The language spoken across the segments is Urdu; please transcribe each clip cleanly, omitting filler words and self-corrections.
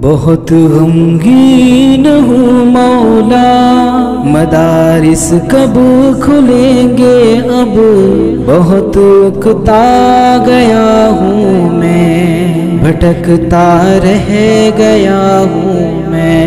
بہت غمگین ہوں مولا، مدارس کب کھلیں گے اب، بہت اکتا گیا ہوں میں، بھٹکتا رہ گیا ہوں میں۔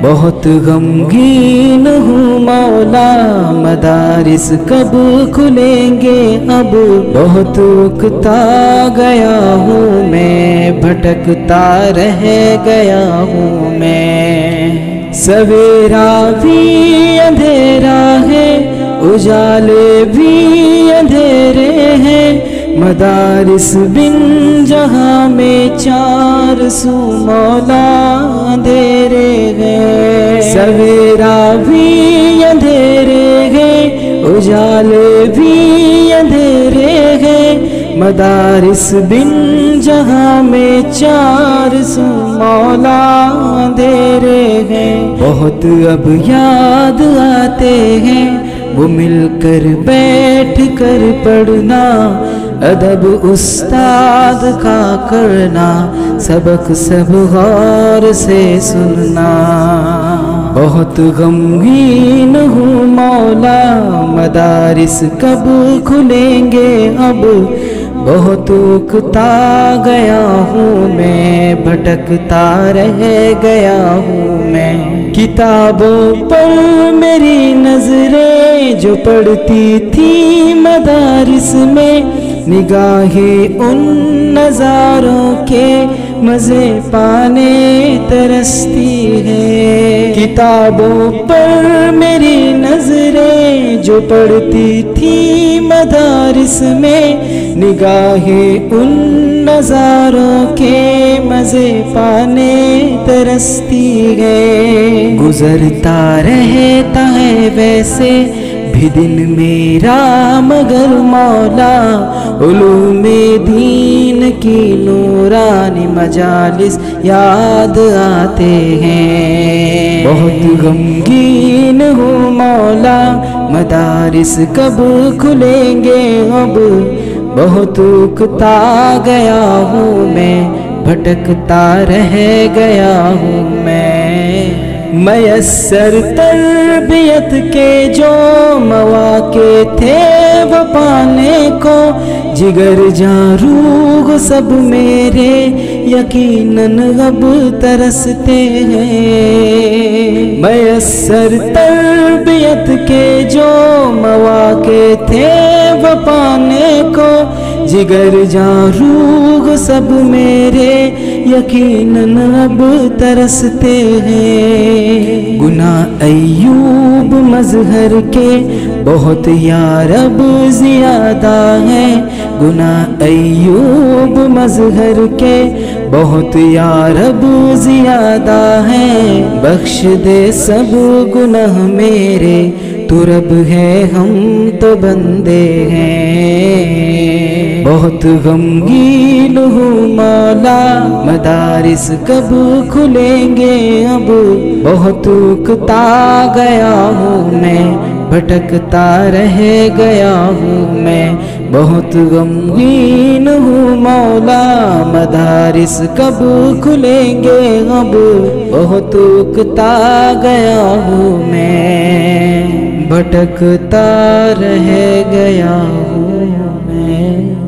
بہت غمگین ہوں مولا، مدارس کب کھلیں گے اب، بہت اکتا گیا ہوں میں، بھٹکتا رہ گیا ہوں میں۔ سویرا بھی اندھیرا ہے، اجالے بھی اندھیرے ہیں، مدارس بن جہاں میں چار سو مولا اندھیرے ہیں۔ سویرا بھی اندھیرے ہیں، اجالے بھی اندھیرے ہیں، مدارس بن جہاں میں چار سو مولا اندھیرے ہیں۔ بہت اب یاد آتے ہیں وہ مل کر بیٹھ کر پڑھنا، ادب استاد کا کرنا، سبق سب غور سے سننا۔ بہت غمگین ہوں مولا، مدارس کب کھلیں گے اب، بہت اکتا گیا ہوں میں، بھٹکتا رہ گیا ہوں میں۔ کتابوں پر میری نظریں جو پڑتی تھی مدارس میں، نگاہیں ان نظاروں کے مزے پانے ترستی ہے۔ کتابوں پر میری نظریں جو پڑتی تھی مدارس میں، نگاہیں ان نظاروں کے مزے پانے ترستی ہے۔ گزرتا رہتا ہے ویسے بھی دن میرا مگر مولا، علوم دین کی نورانی مجالس یاد آتے ہیں۔ بہت غمگین ہوں مولا، مدارس کب کھلیں گے اب، بہت اکتا گیا ہوں میں، بھٹکتا رہ گیا ہوں میں۔ میسر تربیت کے جو مواقع تھے وہ پانے کو، جگر جاں روح سب میرے یقیناً اب ترستے ہیں۔ میسر تربیت کے جو مواقع تھے وہ پانے کو، جگر جاں روح سب میرے یقیناً اب ترستے ہیں۔ گناہ ایوب مظہر کے بہت یارب زیادہ ہیں، گناہ ایوب مظہر کے بہت یارب زیادہ ہیں، بخش دے سب گناہ میرے، تو رب ہے ہم تو بندے ہیں۔ بہت غمگین ہوں مولا، مدارس کب کھلیں گے اب، بہت اکتا گیا ہوں میں، بھٹکتا رہ گیا ہوں میں۔ بہت غمگین ہوں مولا، مدارس کب کھلیں گے اب، بہت اکتا گیا ہوں میں، بھٹکتا رہ گیا ہوں میں۔